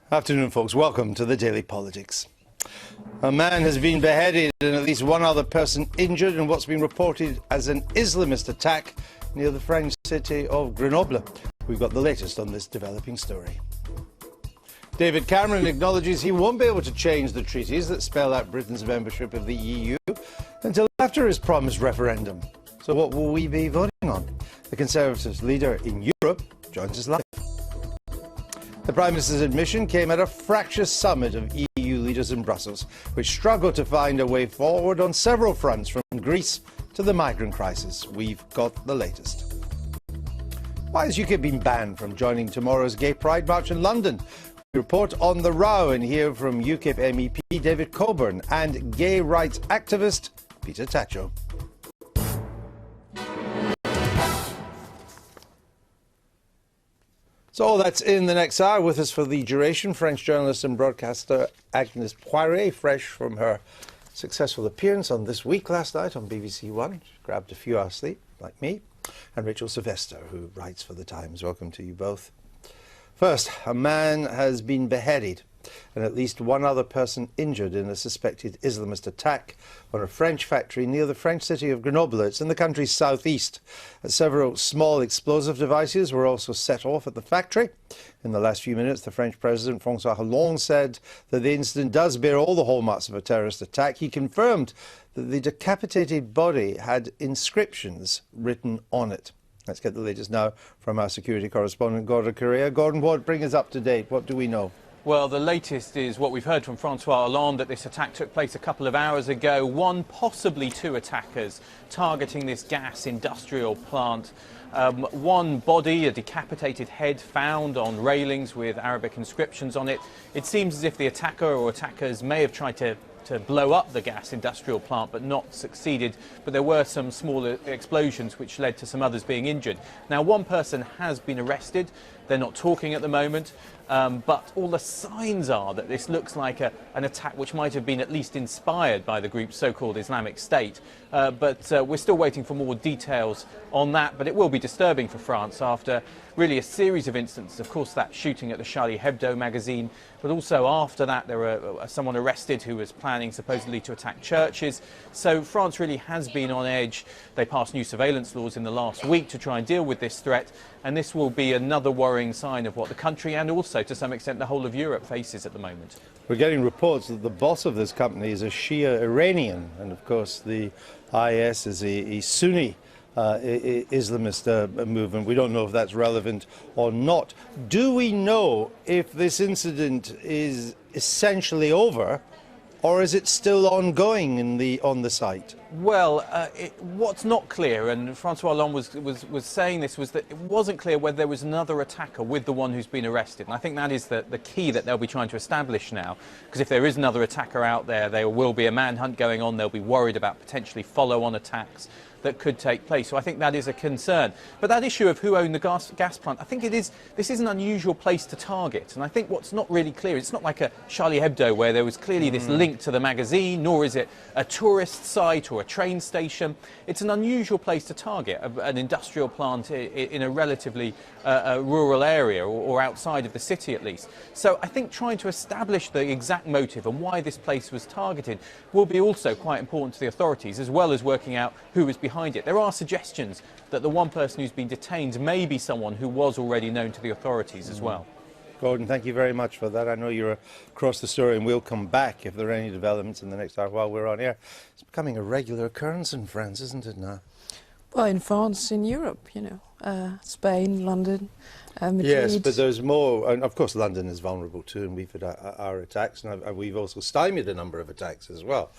Afternoon, folks. Welcome to the Daily Politics. A man has been beheaded and at least one other person injured in what's been reported as an Islamist attack near the French city of Grenoble. We've got the latest on this developing story. David Cameron acknowledges he won't be able to change the treaties that spell out Britain's membership of the EU until after his promised referendum. So what will we be voting on? The Conservatives leader in Europe joins us live. The Prime Minister's admission came at a fractious summit of EU leaders in Brussels, which struggled to find a way forward on several fronts, from Greece to the migrant crisis. We've got the latest. Why has UK been banned from joining tomorrow's Gay Pride March in London? We report on the row and hear from UKIP MEP David Coburn and gay rights activist Peter Tacho. So all that's in the next hour. With us for the duration, French journalist and broadcaster Agnes Poiré, fresh from her successful appearance on This Week last night on BBC One. She grabbed a few hours sleep, like me. And Rachel Sylvester, who writes for The Times. Welcome to you both. First, a man has been beheaded and at least one other person injured in a suspected Islamist attack on a French factory near the French city of Grenoble. It's in the country's southeast. Several small explosive devices were also set off at the factory. In the last few minutes, the French President, François Hollande, said that the incident does bear all the hallmarks of a terrorist attack. He confirmed that the decapitated body had inscriptions written on it. Let's get the latest now from our security correspondent, Gordon Correa. Gordon, what brings us up to date? What do we know? Well, the latest is what we've heard from François Hollande, that this attack took place a couple of hours ago. One, possibly two attackers targeting this gas industrial plant. One body, a decapitated head, found on railings with Arabic inscriptions on it. It seems as if the attacker or attackers may have tried to blow up the gas industrial plant but not succeeded, but there were some small explosions which led to some others being injured. Now, one person has been arrested. They're not talking at the moment, but all the signs are that this looks like an attack which might have been at least inspired by the group's so-called Islamic State. But we're still waiting for more details on that, but it will be disturbing for France after really a series of incidents. Of course, that shooting at the Charlie Hebdo magazine, but also after that there were someone arrested who was planning supposedly to attack churches. So France really has been on edge. They passed new surveillance laws in the last week to try and deal with this threat, and this will be another worrying sign of what the country and also to some extent the whole of Europe faces at the moment. We're getting reports that the boss of this company is a Shia Iranian, and of course the IS is a Sunni Islamist movement. We don't know if that's relevant or not. Do we know if this incident is essentially over, or is it still ongoing on the site? Well, what's not clear, and François Hollande was saying this, was that it wasn't clear whether there was another attacker with the one who's been arrested. And I think that is the key that they'll be trying to establish now, because if there is another attacker out there, there will be a manhunt going on. They'll be worried about potentially follow-on attacks that could take place. So I think that is a concern. But that issue of who owned the gas plant, I think this is an unusual place to target. And I think what's not really clear, it's not like a Charlie Hebdo where there was clearly this link to the magazine, nor is it a tourist site or a train station. It's an unusual place to target, an industrial plant in a relatively rural area or outside of the city at least. So I think trying to establish the exact motive and why this place was targeted will be also quite important to the authorities, as well as working out who was behind it. There are suggestions that the one person who's been detained may be someone who was already known to the authorities as well. Gordon, thank you very much for that. I know you're across the story, and we'll come back if there are any developments in the next hour while we're on air. It's becoming a regular occurrence in France, isn't it now? Well, in France, in Europe, you know, Spain, London, Madrid. Yes, but there's more, and of course London is vulnerable too, and we've had our attacks, and we've also stymied a number of attacks as well.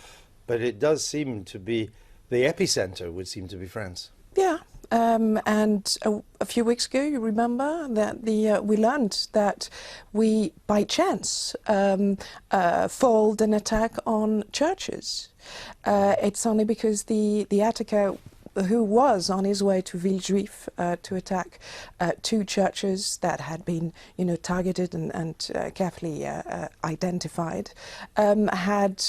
But it does seem to be, the epicenter would seem to be France. Yeah. And a few weeks ago, you remember that we learned that we, by chance, foiled an attack on churches. It's only because the attacker, who was on his way to Villejuif to attack two churches that had been, targeted and carefully identified, had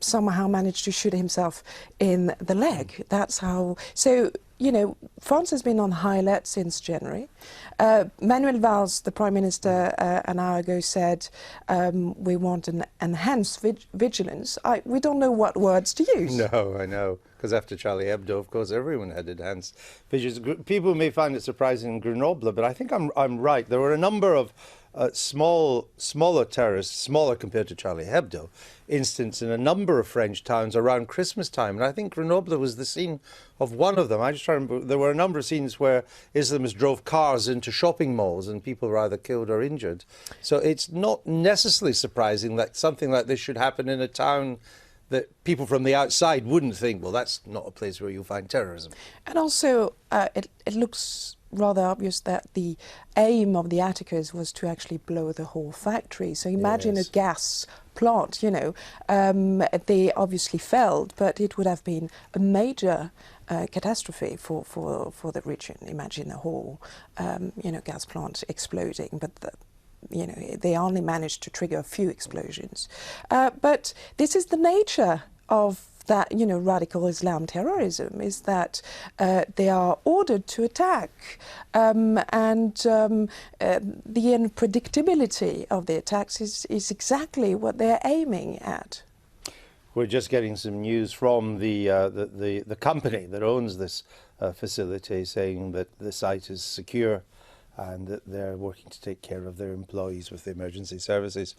somehow managed to shoot himself in the leg. That's how. So you know, France has been on high alert since January. Manuel Valls, the Prime Minister, an hour ago said we want an enhanced vigilance. We don't know what words to use. No, I know, because after Charlie Hebdo, of course, everyone had enhanced vigilance. People may find it surprising in Grenoble, but I think I'm right. There were a number of smaller terrorists, smaller compared to Charlie Hebdo, incidents in a number of French towns around Christmas time. And I think Grenoble was the scene of one of them. I just try to remember, there were a number of scenes where Islamists drove cars into shopping malls and people were either killed or injured. So it's not necessarily surprising that something like this should happen in a town that people from the outside wouldn't think, well, that's not a place where you'll find terrorism. And also, it looks rather obvious that the aim of the attackers was to actually blow the whole factory. So imagine a gas plant, you know, they obviously failed, but it would have been a major catastrophe for the region. Imagine a whole, you know, gas plant exploding, but you know, they only managed to trigger a few explosions. But this is the nature of that, you know, radical Islam terrorism, is that they are ordered to attack, and the unpredictability of the attacks is exactly what they're aiming at. We're just getting some news from the company that owns this facility, saying that the site is secure and that they're working to take care of their employees with the emergency services.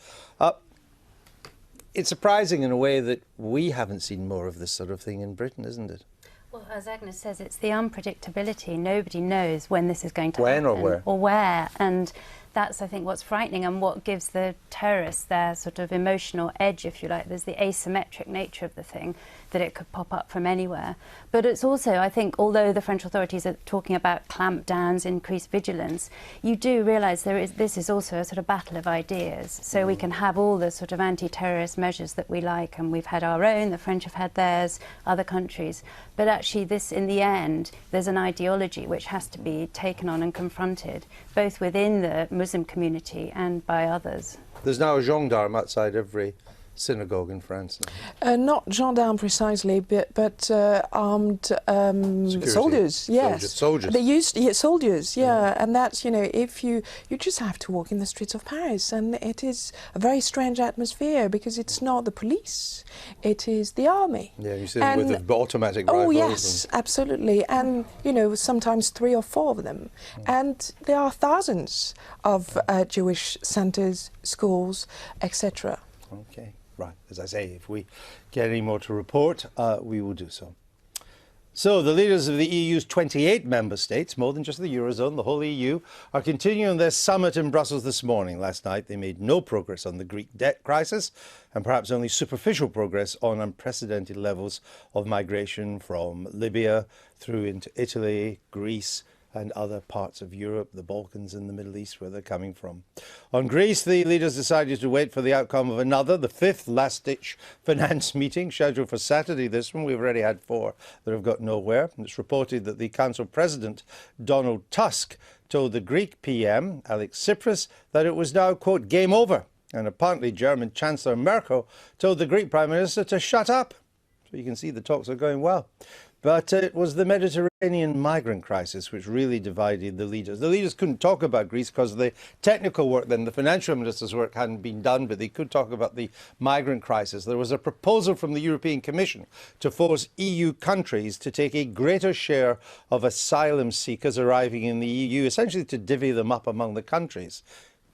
It's surprising in a way that we haven't seen more of this sort of thing in Britain, isn't it? Well, as Agnes says, it's the unpredictability. Nobody knows when this is going to happen. When or where. Or where. And that's, I think, what's frightening and what gives the terrorists their sort of emotional edge, if you like. There's the asymmetric nature of the thing, that it could pop up from anywhere. But it's also, I think, although the French authorities are talking about clampdowns, increased vigilance, you do realise this is also a sort of battle of ideas. So we can have all the sort of anti-terrorist measures that we like, and we've had our own, the French have had theirs, other countries. But actually this, in the end, there's an ideology which has to be taken on and confronted, both within the Muslim community and by others. There's now a gendarme outside every synagogue in France now. Not gendarmes precisely, but armed soldiers. Yes, soldiers. They used soldiers. Yeah, and that's, you know, if you just have to walk in the streets of Paris, and it is a very strange atmosphere because it's not the police, it is the army. Yeah, you see them with the automatic rifles. Oh yes, absolutely, and you know, sometimes 3 or 4 of them, and there are thousands of Jewish centres, schools, etc. Okay. Right, as I say, if we get any more to report, we will do so. So the leaders of the EU's 28 member states, more than just the Eurozone, the whole EU, are continuing their summit in Brussels this morning. Last night they made no progress on the Greek debt crisis and perhaps only superficial progress on unprecedented levels of migration from Libya through into Italy, Greece, and other parts of Europe, the Balkans and the Middle East, where they're coming from. On Greece, the leaders decided to wait for the outcome of another, the 5th last-ditch finance meeting, scheduled for Saturday. This one, we've already had 4 that have got nowhere. It's reported that the Council President, Donald Tusk, told the Greek PM, Alex Tsipras, that it was now, quote, game over. And apparently German Chancellor Merkel told the Greek Prime Minister to shut up. So you can see the talks are going well. But it was the Mediterranean migrant crisis which really divided the leaders. The leaders couldn't talk about Greece because the technical work, then the financial minister's work hadn't been done, but they could talk about the migrant crisis. There was a proposal from the European Commission to force EU countries to take a greater share of asylum seekers arriving in the EU, essentially to divvy them up among the countries.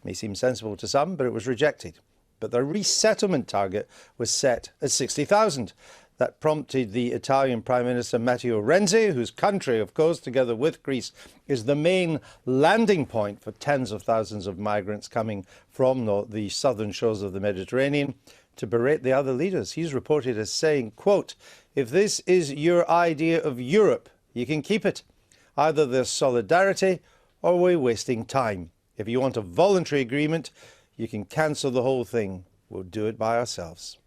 It may seem sensible to some, but it was rejected. But the resettlement target was set at 60,000. That prompted the Italian Prime Minister Matteo Renzi, whose country, of course, together with Greece, is the main landing point for tens of thousands of migrants coming from the southern shores of the Mediterranean, to berate the other leaders. He's reported as saying, quote, "If this is your idea of Europe, you can keep it. Either there's solidarity or we're wasting time. If you want a voluntary agreement, you can cancel the whole thing. We'll do it by ourselves."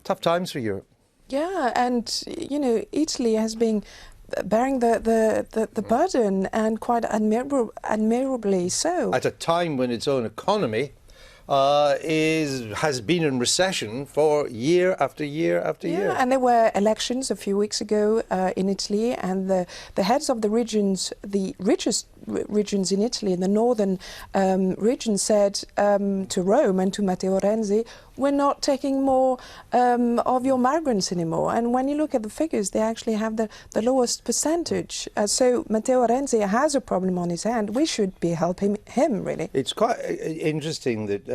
Tough times for Europe. Yeah, and you know, Italy has been bearing the burden, and quite admirably so. At a time when its own economy has been in recession for year after year after year. And there were elections a few weeks ago in Italy, and the heads of the regions, the richest regions in Italy, in the northern region, said to Rome and to Matteo Renzi, we're not taking more of your migrants anymore. And when you look at the figures, they actually have the lowest percentage. So Matteo Renzi has a problem on his hand. We should be helping him, really. It's quite interesting that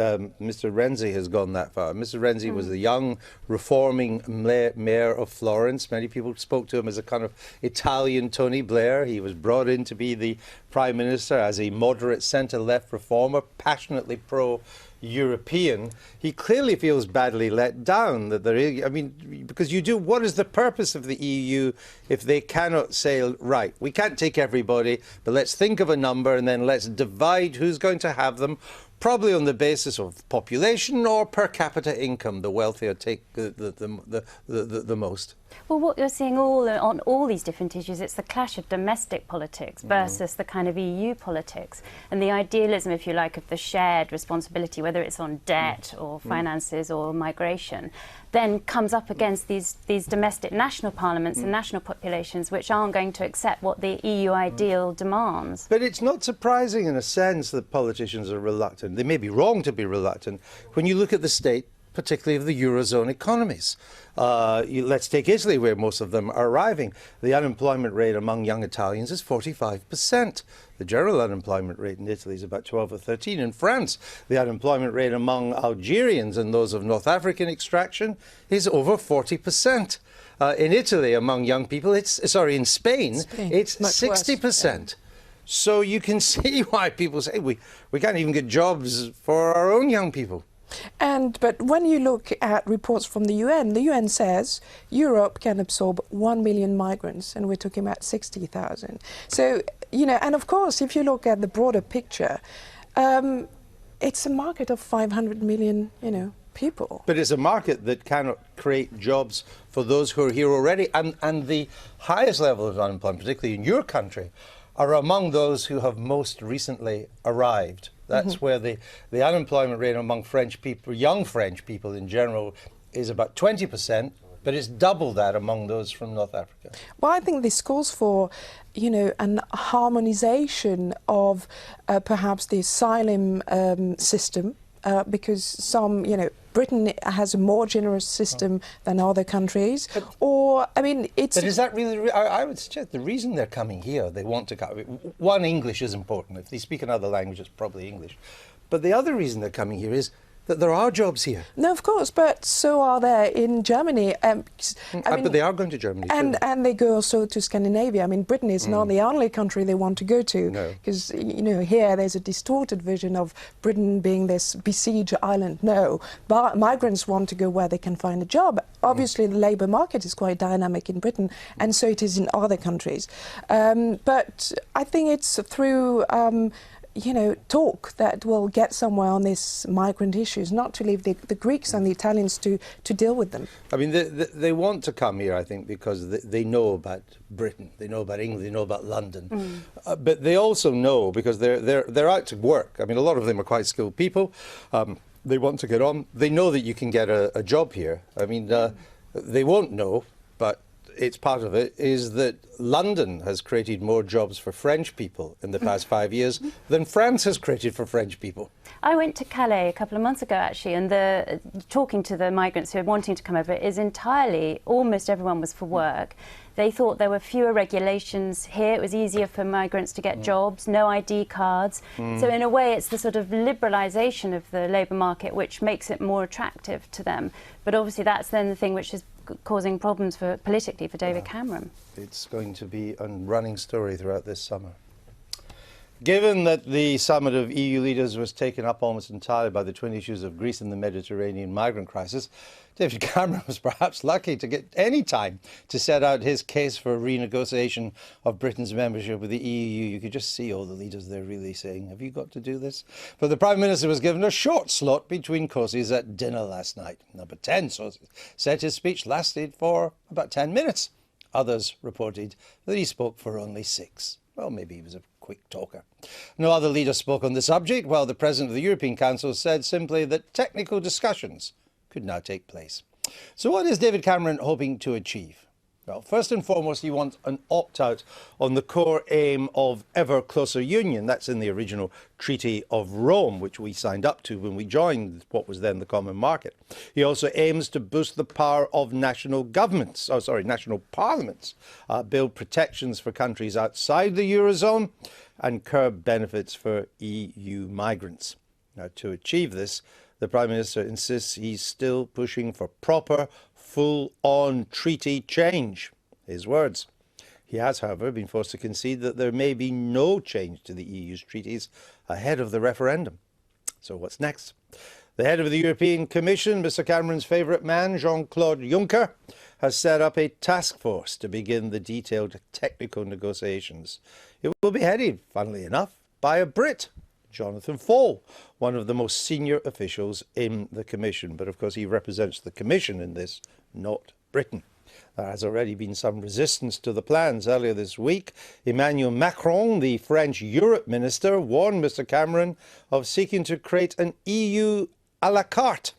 Mr. Renzi has gone that far. Mr. Renzi was the young, reforming mayor of Florence. Many people spoke to him as a kind of Italian Tony Blair. He was brought in to be the Prime Minister as a moderate centre-left reformer, passionately pro-European. He clearly feels badly let down that there is, I mean, because what is the purpose of the EU if they cannot say, right, we can't take everybody, but let's think of a number and then let's divide who's going to have them, probably on the basis of population or per capita income. The wealthier take the most. Well, what you're seeing on all these different issues, it's the clash of domestic politics versus the kind of EU politics, and the idealism, if you like, of the shared responsibility, whether it's on debt or finances or migration, then comes up against these domestic national parliaments and national populations which aren't going to accept what the EU ideal demands. But it's not surprising in a sense that politicians are reluctant. They may be wrong to be reluctant when you look at the state, particularly of the Eurozone economies. Let's take Italy, where most of them are arriving. The unemployment rate among young Italians is 45%. The general unemployment rate in Italy is about 12 or 13. In France, the unemployment rate among Algerians and those of North African extraction is over 40%. In Italy, among young people, in Spain, it's 60%. So you can see why people say we can't even get jobs for our own young people. But when you look at reports from the UN says Europe can absorb 1 million migrants, and we're talking about 60,000. So, and of course, if you look at the broader picture, it's a market of 500 million, people. But it's a market that cannot create jobs for those who are here already. And the highest level of unemployment, particularly in your country, are among those who have most recently arrived. That's where the unemployment rate among French people, young French people in general, is about 20%, but it's double that among those from North Africa. Well, I think this calls for, an harmonization of perhaps the asylum system, because some, Britain has a more generous system than other countries. But is that really? I would suggest the reason they're coming here, they want to come. One, English is important. If they speak another language, it's probably English. But the other reason they're coming here is that there are jobs here. No, of course, but so are there in Germany. But they are going to Germany too. And they go also to Scandinavia. I mean, Britain is not the only country they want to go to. No. Because, here there's a distorted vision of Britain being this besieged island. No, but migrants want to go where they can find a job. Obviously, the labour market is quite dynamic in Britain, and so it is in other countries. But I think it's through talk that will get somewhere on these migrant issues, not to leave the Greeks and the Italians to deal with them. I mean, they want to come here, I think, because they know about Britain, they know about England, they know about London. But they also know, because they're out to work. I mean, a lot of them are quite skilled people. They want to get on. They know that you can get a job here. I mean, they won't know, but it's part of it, is that London has created more jobs for French people in the past 5 years than France has created for French people. I went to Calais a couple of months ago, actually, and talking to the migrants who are wanting to come over is entirely, almost everyone was for work. They thought there were fewer regulations here. It was easier for migrants to get jobs, no ID cards. So in a way, it's the sort of liberalisation of the labour market which makes it more attractive to them. But obviously that's then the thing which is causing problems politically for David Cameron. It's going to be a running story throughout this summer. Given that the summit of EU leaders was taken up almost entirely by the twin issues of Greece and the Mediterranean migrant crisis, David Cameron was perhaps lucky to get any time to set out his case for renegotiation of Britain's membership with the EU. You could just see all the leaders there really saying, have you got to do this? But the Prime Minister was given a short slot between courses at dinner last night. Number 10 sources said his speech lasted for about 10 minutes. Others reported that he spoke for only 6. Well, maybe he was a quick talker. No other leader spoke on the subject, while the President of the European Council said simply that technical discussions could now take place. So what is David Cameron hoping to achieve? Well, first and foremost, he wants an opt-out on the core aim of ever closer union. That's in the original Treaty of Rome, which we signed up to when we joined what was then the common market. He also aims to boost the power of national parliaments, build protections for countries outside the Eurozone, and curb benefits for EU migrants. Now, to achieve this, the Prime Minister insists he's still pushing for proper, full-on treaty change. His words. He has, however, been forced to concede that there may be no change to the EU's treaties ahead of the referendum. So what's next? The head of the European Commission, Mr. Cameron's favourite man, Jean-Claude Juncker, has set up a task force to begin the detailed technical negotiations. It will be headed, funnily enough, by a Brit, Jonathan Fall, one of the most senior officials in the Commission. But of course he represents the Commission in this, not Britain. There has already been some resistance to the plans. Earlier this week, Emmanuel Macron, the French Europe Minister, warned Mr. Cameron of seeking to create an EU à la carte.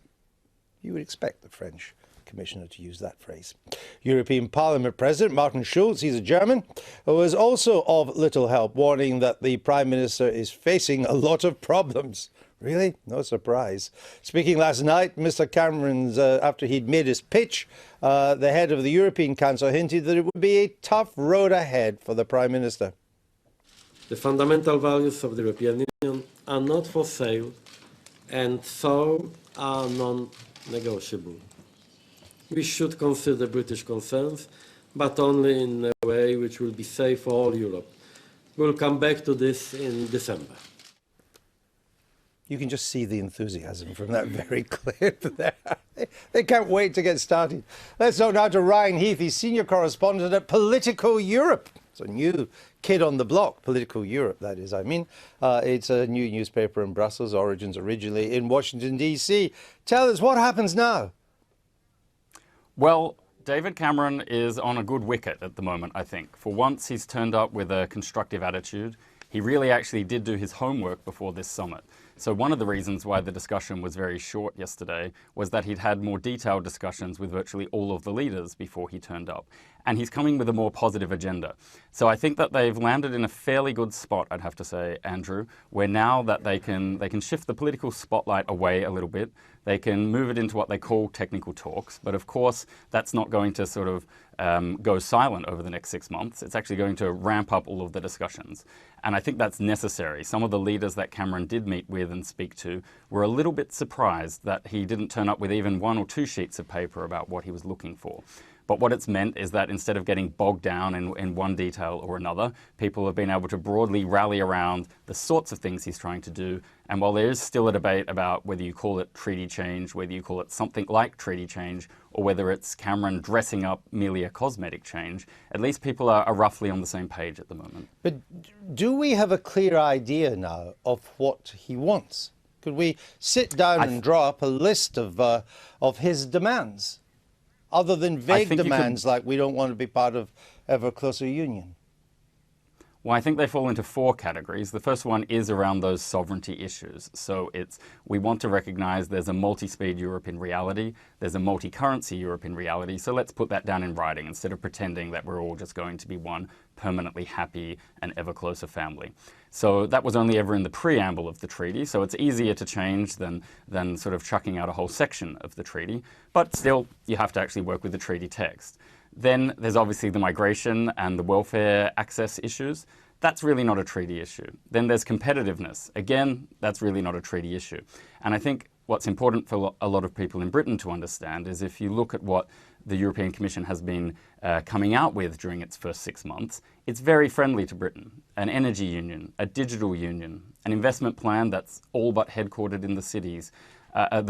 You would expect the French Commissioner to use that phrase. European Parliament President Martin Schulz, he's a German, was also of little help, warning that the Prime Minister is facing a lot of problems. Really? No surprise. Speaking last night, Mr. Cameron's, after he'd made his pitch, the head of the European Council hinted that it would be a tough road ahead for the Prime Minister. The fundamental values of the European Union are not for sale and so are non-negotiable. We should consider British concerns, but only in a way which will be safe for all Europe. We'll come back to this in December. You can just see the enthusiasm from that very clip there. They can't wait to get started. Let's talk now to Ryan Heath, he's senior correspondent at Political Europe. It's a new kid on the block, Political Europe, that is, I mean. It's a new newspaper in Brussels, origins originally in Washington, D.C. Tell us, what happens now? Well, David Cameron is on a good wicket at the moment, I think. For once, he's turned up with a constructive attitude. He really actually did do his homework before this summit. So one of the reasons why the discussion was very short yesterday was that he'd had more detailed discussions with virtually all of the leaders before he turned up. And he's coming with a more positive agenda. So I think that they've landed in a fairly good spot, I'd have to say, Andrew, where now that they can shift the political spotlight away a little bit. They can move it into what they call technical talks. But of course, that's not going to sort of go silent over the next 6 months. It's actually going to ramp up all of the discussions. And I think that's necessary. Some of the leaders that Cameron did meet with and speak to were a little bit surprised that he didn't turn up with even 1 or 2 sheets of paper about what he was looking for. But what it's meant is that instead of getting bogged down in one detail or another, people have been able to broadly rally around the sorts of things he's trying to do. And while there is still a debate about whether you call it treaty change, whether you call it something like treaty change, or whether it's Cameron dressing up merely a cosmetic change, at least people are roughly on the same page at the moment. But do we have a clear idea now of what he wants? Could we sit down and draw up a list of his demands? Other than vague demands like we don't want to be part of ever closer union? Well, I think they fall into 4 categories. The first one is around those sovereignty issues. So we want to recognize there's a multi-speed Europe in reality, there's a multi-currency Europe in reality, so let's put that down in writing instead of pretending that we're all just going to be one permanently happy and ever closer family. So that was only ever in the preamble of the treaty, so it's easier to change than sort of chucking out a whole section of the treaty, but still you have to actually work with the treaty text. Then there's obviously the migration and the welfare access issues. That's really not a treaty issue. Then there's competitiveness. Again, that's really not a treaty issue. And I think what's important for a lot of people in Britain to understand is if you look at what the European Commission has been coming out with during its first 6 months, it's very friendly to Britain. An energy union, a digital union, an investment plan that's all but headquartered in the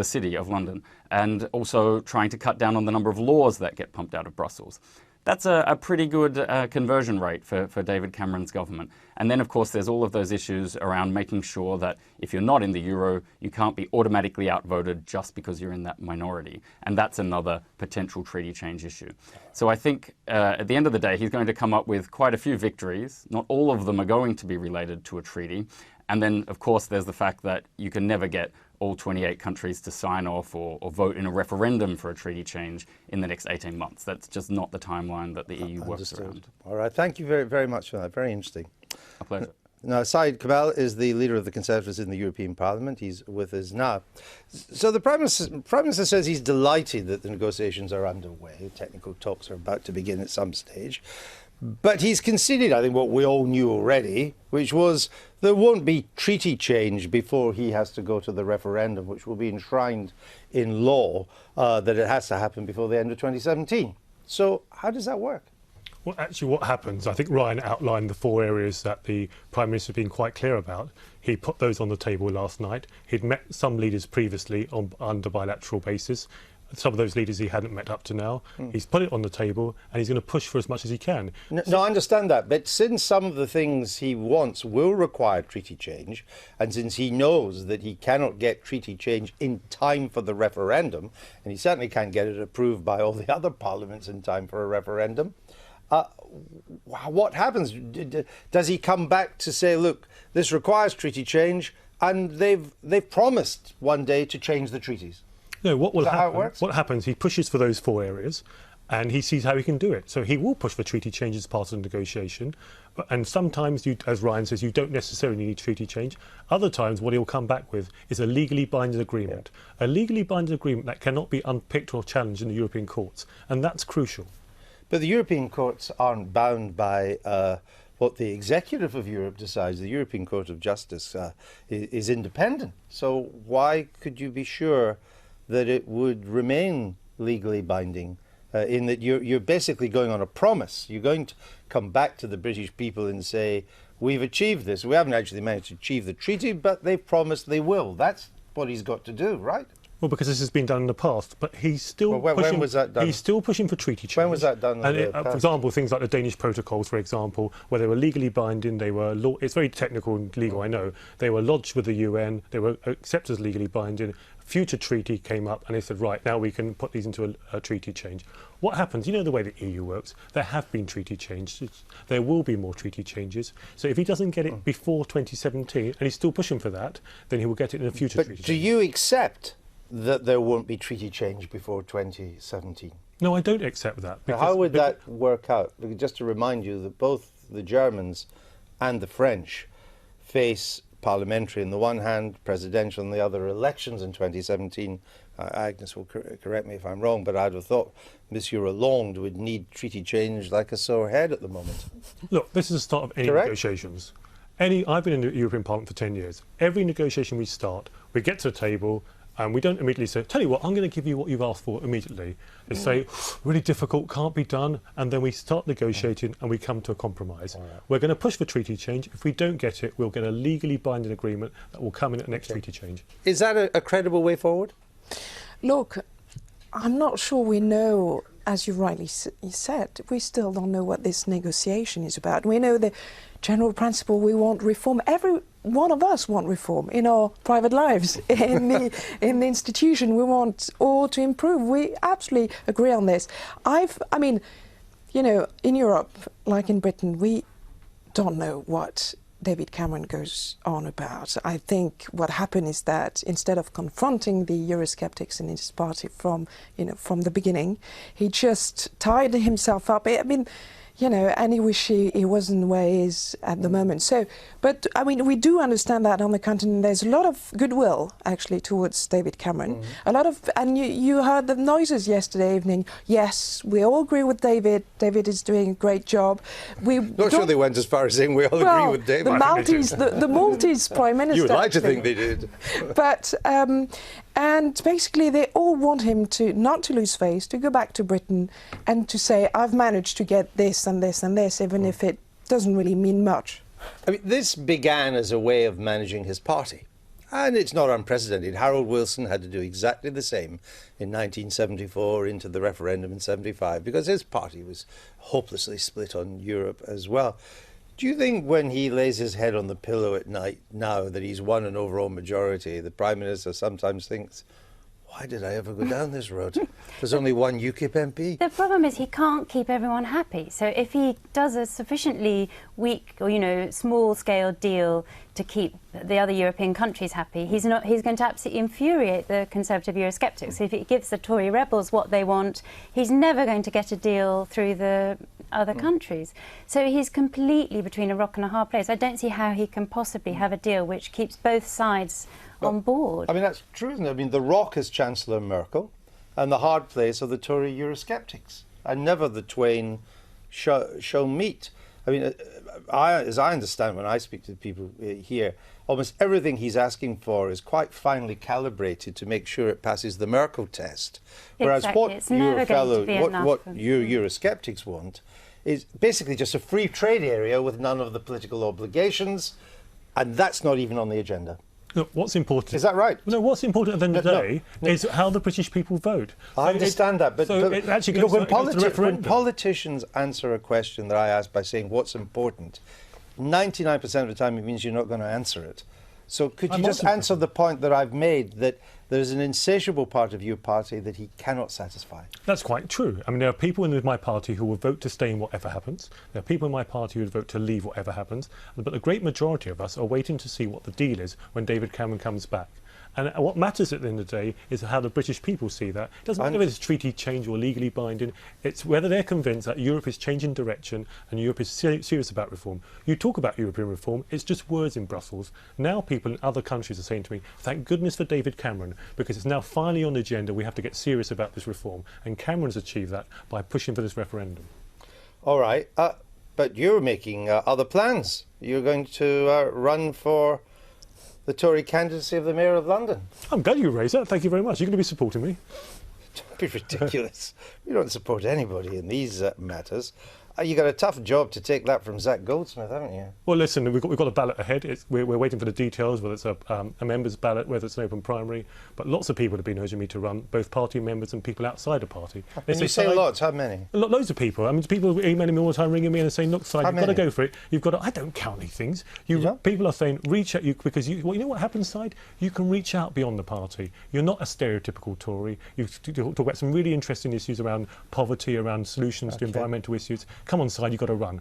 city of London, and also trying to cut down on the number of laws that get pumped out of Brussels. That's a pretty good conversion rate for David Cameron's government. And then, of course, there's all of those issues around making sure that if you're not in the euro, you can't be automatically outvoted just because you're in that minority. And that's another potential treaty change issue. So I think at the end of the day, he's going to come up with quite a few victories. Not all of them are going to be related to a treaty. And then, of course, there's the fact that you can never get all 28 countries to sign off or vote in a referendum for a treaty change in the next 18 months. That's just not the timeline that the EU works around. All right, thank you very, very much for that. Very interesting. A pleasure. Now, Syed Kamall is the leader of the Conservatives in the European Parliament. He's with us now. So the Prime Minister says he's delighted that the negotiations are underway. Technical talks are about to begin at some stage. But he's conceded, I think, what we all knew already, which was there won't be treaty change before he has to go to the referendum, which will be enshrined in law, that it has to happen before the end of 2017. So how does that work? Well, actually, what happens, I think Ryan outlined the 4 areas that the Prime Minister has been quite clear about. He put those on the table last night. He'd met some leaders previously under bilateral basis. Some of those leaders he hadn't met up to now. He's put it on the table and he's going to push for as much as he can. No, I understand that. But since some of the things he wants will require treaty change, and since he knows that he cannot get treaty change in time for the referendum, and he certainly can't get it approved by all the other parliaments in time for a referendum, what happens? Does he come back to say, look, this requires treaty change, and they've promised one day to change the treaties? No, what will happen? What happens? He pushes for those 4 areas, and he sees how he can do it. So he will push for treaty change as part of the negotiation. And sometimes, as Ryan says, you don't necessarily need treaty change. Other times, what he'll come back with is a legally binding agreement. A legally binding agreement that cannot be unpicked or challenged in the European courts, and that's crucial. But the European courts aren't bound by what the executive of Europe decides. The European Court of Justice is independent. So why could you be sure that it would remain legally binding, in that you're basically going on a promise? You're going to come back to the British people and say, we've achieved this. We haven't actually managed to achieve the treaty, but they've promised they will. That's what he's got to do, right? Well, because this has been done in the past, but he's still when was that done? He's still pushing for treaty change. When was that done? For example, things like the Danish protocols, for example, where they were legally binding, they were it's very technical and legal, I know. They were lodged with the UN, they were accepted as legally binding. Future treaty came up, and they said, right, now we can put these into a treaty change. What happens? You know the way the EU works. There have been treaty changes. There will be more treaty changes. So if he doesn't get it before 2017, and he's still pushing for that, then he will get it in a future treaty change. Do you accept that there won't be treaty change before 2017? No, I don't accept that. Now, how would that work out? Just to remind you that both the Germans and the French face parliamentary on the one hand, presidential on the other, elections in 2017. Agnes will correct me if I'm wrong, but I'd have thought Monsieur Hollande would need treaty change like a sore head at the moment. Look, this is the start of any negotiations. I've been in the European Parliament for 10 years. Every negotiation we start, we get to the table, and we don't immediately say, tell you what, I'm going to give you what you've asked for immediately. They say, really difficult, can't be done, and then we start negotiating and we come to a compromise. Right. We're going to push for treaty change. If we don't get it, we'll get a legally binding agreement that will come in at the next treaty change. Is that a credible way forward? Look, I'm not sure we know, as you rightly said, we still don't know what this negotiation is about. We know the general principle, we want reform. Every one of us want reform in our private lives, in the institution. We want all to improve. We absolutely agree on this. I mean, you know, in Europe, like in Britain, we don't know what David Cameron goes on about. I think what happened is that instead of confronting the Eurosceptics in his party from the beginning, he just tied himself up. I mean, you know, and he wish he wasn't where he is at the moment. So, but I mean, we do understand that on the continent there's a lot of goodwill actually towards David Cameron. A lot of, and you heard the noises yesterday evening. Yes, we all agree with David. David is doing a great job. Not sure they went as far as saying we all agree with David. The Maltese Prime Minister. You would like to think they did. But and basically they all want him to not to lose face, to go back to Britain and to say, I've managed to get this and this and this, even if it doesn't really mean much. I mean, this began as a way of managing his party. And it's not unprecedented. Harold Wilson had to do exactly the same in 1974 into the referendum in 75 because his party was hopelessly split on Europe as well. Do you think when he lays his head on the pillow at night now that he's won an overall majority, the Prime Minister sometimes thinks, why did I ever go down this road? There's only one UKIP MP. The problem is he can't keep everyone happy. So if he does a sufficiently weak or, small-scale deal to keep the other European countries happy, he's going to absolutely infuriate the Conservative Eurosceptics. So if he gives the Tory rebels what they want, he's never going to get a deal through the other countries. So he's completely between a rock and a hard place. I don't see how he can possibly have a deal which keeps both sides on board. I mean, that's true, isn't it? I mean, the rock is Chancellor Merkel and the hard place are the Tory Eurosceptics. And never the twain shall meet. I mean, as I understand when I speak to people here, almost everything he's asking for is quite finely calibrated to make sure it passes the Merkel test. Whereas Exactly. what your Eurosceptics want is basically just a free trade area with none of the political obligations, and that's not even on the agenda. Look, what's important... Is that right? No, what's important at the end of the day is how the British people vote. I understand that, but it actually goes, when goes to the referendum. politicians answer a question that I ask by saying what's important, 99% of the time it means you're not going to answer it. So could you just answer the point that I've made, that there's an insatiable part of your party that he cannot satisfy? That's quite true. I mean, there are people in my party who will vote to stay in whatever happens. There are people in my party who would vote to leave whatever happens. But the great majority of us are waiting to see what the deal is when David Cameron comes back. And what matters at the end of the day is how the British people see that. It doesn't matter whether it's treaty change or legally binding. It's whether they're convinced that Europe is changing direction and Europe is serious about reform. You talk about European reform, it's just words in Brussels. Now people in other countries are saying to me, thank goodness for David Cameron, because it's now finally on the agenda. We have to get serious about this reform. And Cameron's achieved that by pushing for this referendum. All right, but you're making other plans. You're going to run for the Tory candidacy of the Mayor of London. I'm glad you raised that. Thank you very much. You're going to be supporting me. Don't be ridiculous. We don't support anybody in these matters. You got a tough job to take that from Zach Goldsmith, haven't you? Well, listen, we've got a ballot ahead. We're waiting for the details, whether it's a members' ballot, whether it's an open primary. But lots of people have been urging me to run, both party members and people outside the party. When you say lots, how many? Loads of people. I mean, people are emailing me all the time, ringing me and saying, look, Syed, you've got to go for it. You've got to... I don't count these things. People are saying, reach out, because you know what happens, Syed? You can reach out beyond the party. You're not a stereotypical Tory. You talk about some really interesting issues around poverty, around solutions to environmental issues. Come on, Syed, you've got to run.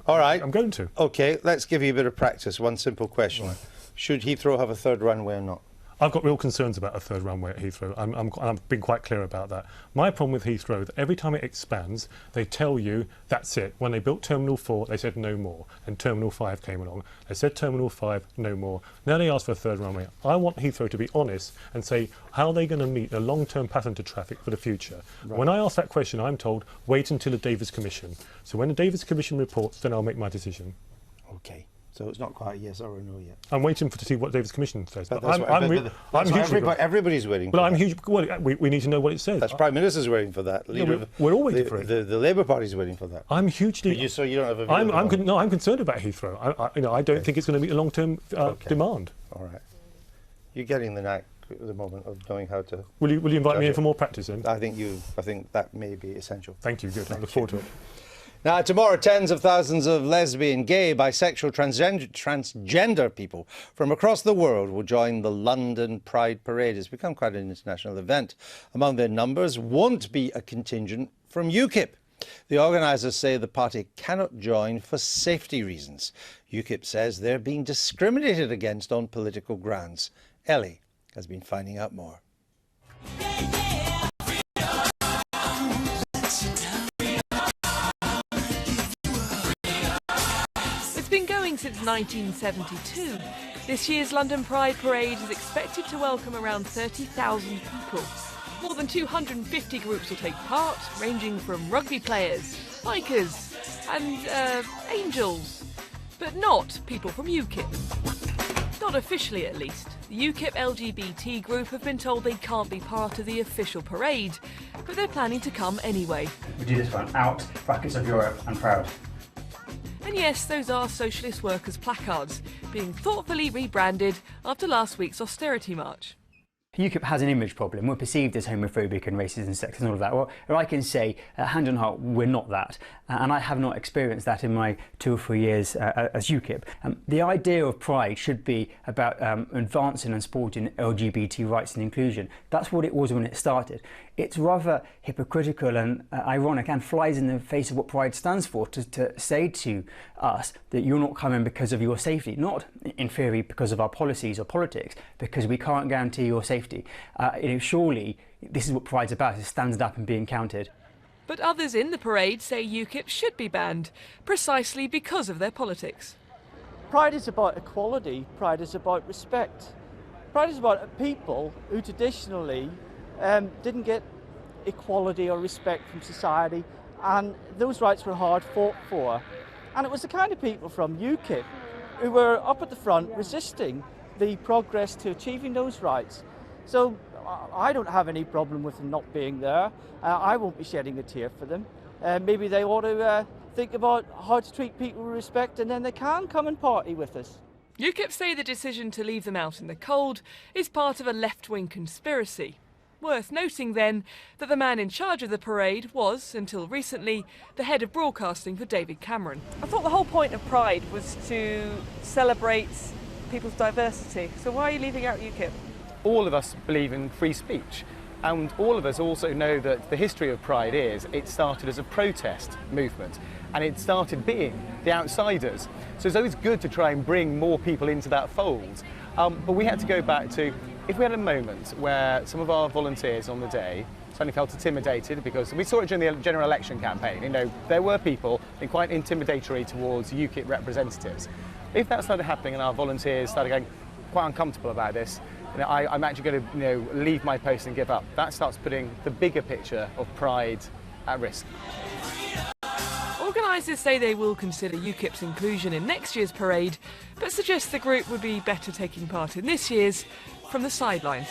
All right. I'm going to. OK, let's give you a bit of practice. One simple question. Right. Should Heathrow have a third runway or not? I've got real concerns about a third runway at Heathrow. I've been quite clear about that. My problem with Heathrow is that every time it expands, they tell you that's it. When they built Terminal 4, they said no more. And Terminal 5 came along. They said Terminal 5, no more. Now they ask for a third runway. I want Heathrow to be honest and say, how are they going to meet the long-term passenger traffic for the future? Right. When I ask that question, I'm told, wait until the Davis Commission. So when the Davis Commission reports, then I'll make my decision. OK. So it's not quite a yes or a no yet. I'm waiting to see what Davis Commission says. But everybody's waiting for that. I'm huge. Well, we need to know what it says. That's Prime Minister's waiting for that. We're all waiting for it. The Labour Party's waiting for that. I'm hugely... So you don't have a view? No, I'm concerned about Heathrow. I don't think it's going to meet a long-term demand. All right. You're getting the knack at the moment of knowing how to... Will you invite me in for more practice then? I think that may be essential. Thank you. Good. I look forward to it. Now, tomorrow, tens of thousands of lesbian, gay, bisexual, transgender people from across the world will join the London Pride Parade. It's become quite an international event. Among their numbers won't be a contingent from UKIP. The organisers say the party cannot join for safety reasons. UKIP says they're being discriminated against on political grounds. Ellie has been finding out more. Since 1972. This year's London Pride Parade is expected to welcome around 30,000 people. More than 250 groups will take part, ranging from rugby players, bikers and angels, but not people from UKIP. Not officially, at least. The UKIP LGBT group have been told they can't be part of the official parade, but they're planning to come anyway. We do this for an out, brackets of Europe and proud. And And yes, those are socialist workers' placards, being thoughtfully rebranded after last week's austerity march. UKIP has an image problem. We're perceived as homophobic and racist and sexist and all of that. Or I can say, hand on heart, we're not that. And I have not experienced that in my 2 or 3 years as UKIP. The idea of Pride should be about advancing and supporting LGBT rights and inclusion. That's what it was when it started. It's rather hypocritical and ironic and flies in the face of what Pride stands for to say to us that you're not coming because of your safety, not in theory because of our policies or politics, because we can't guarantee your safety. Surely this is what Pride's about, is standing up and being counted. But others in the parade say UKIP should be banned, precisely because of their politics. Pride is about equality, Pride is about respect. Pride is about people who traditionally didn't get equality or respect from society, and those rights were hard fought for. And it was the kind of people from UKIP who were up at the front resisting the progress to achieving those rights. So I don't have any problem with them not being there. I won't be shedding a tear for them. Maybe they ought to think about how to treat people with respect, and then they can come and party with us. UKIP say the decision to leave them out in the cold is part of a left-wing conspiracy. Worth noting then that the man in charge of the parade was, until recently, the head of broadcasting for David Cameron. I thought the whole point of Pride was to celebrate people's diversity. So why are you leaving out UKIP? All of us believe in free speech, and all of us also know that the history of Pride is it started as a protest movement, and it started being the outsiders. So it's always good to try and bring more people into that fold. But we had to go back to, if we had a moment where some of our volunteers on the day suddenly felt intimidated, because we saw it during the general election campaign, there were people being quite intimidatory towards UKIP representatives. If that started happening and our volunteers started getting quite uncomfortable about this, I'm actually going to leave my post and give up. That starts putting the bigger picture of Pride at risk. Organisers say they will consider UKIP's inclusion in next year's parade, but suggest the group would be better taking part in this year's from the sidelines.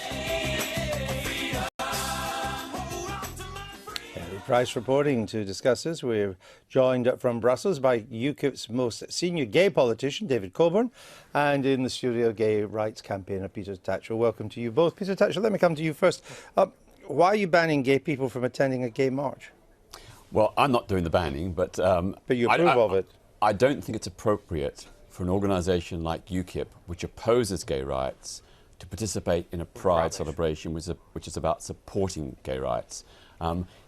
Price reporting to discuss this. We're joined from Brussels by UKIP's most senior gay politician, David Coburn, and in the studio, gay rights campaigner Peter Tatchell. Welcome to you both. Peter Tatchell, let me come to you first. Why are you banning gay people from attending a gay march? Well, I'm not doing the banning, but you approve of it. I don't think it's appropriate for an organisation like UKIP, which opposes gay rights, to participate in a Pride celebration which is about supporting gay rights.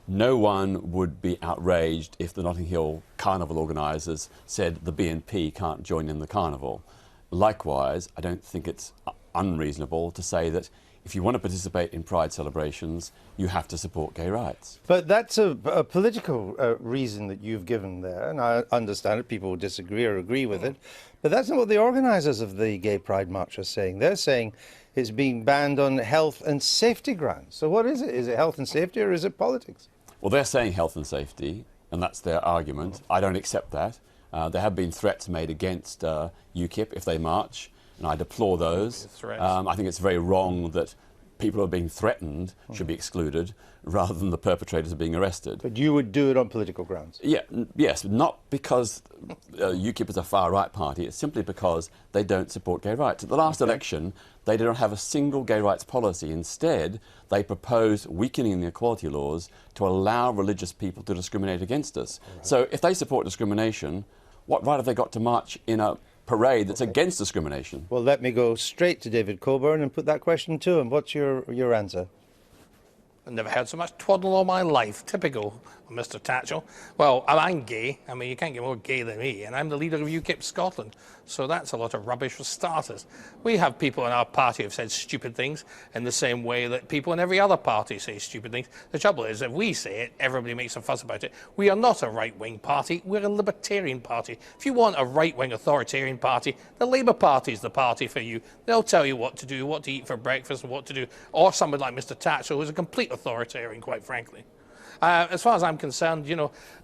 No one would be outraged if the Notting Hill Carnival organisers said the BNP can't join in the carnival. Likewise, I don't think it's unreasonable to say that if you want to participate in Pride celebrations, you have to support gay rights. But that's a political reason that you've given there, and I understand it. People will disagree or agree with it. But that's not what the organisers of the Gay Pride March are saying. They're saying it's being banned on health and safety grounds. So what is it? Is it health and safety, or is it politics? Well, they're saying health and safety, and that's their argument. I don't accept that. There have been threats made against UKIP if they march, and I deplore those. I think it's very wrong that people who are being threatened should be excluded rather than the perpetrators are being arrested. But you would do it on political grounds? Yes, not because UKIP is a far-right party, it's simply because they don't support gay rights. At the last election, they don't have a single gay rights policy. Instead, they proposed weakening the equality laws to allow religious people to discriminate against us. So if they support discrimination, what right have they got to march in a parade that's against discrimination? Well, let me go straight to David Coburn and put that question to him. What's your answer? I've never heard so much twaddle all my life. Typical Mr. Tatchell. Well, I'm gay. I mean, you can't get more gay than me, and I'm the leader of UKIP Scotland. So that's a lot of rubbish for starters. We have people in our party who have said stupid things in the same way that people in every other party say stupid things. The trouble is, if we say it, everybody makes a fuss about it. We are not a right-wing party. We're a libertarian party. If you want a right-wing authoritarian party, the Labour Party is the party for you. They'll tell you what to do, what to eat for breakfast, and what to do. Or somebody like Mr. Tatchell, who's a complete authoritarian, quite frankly. As far as I'm concerned,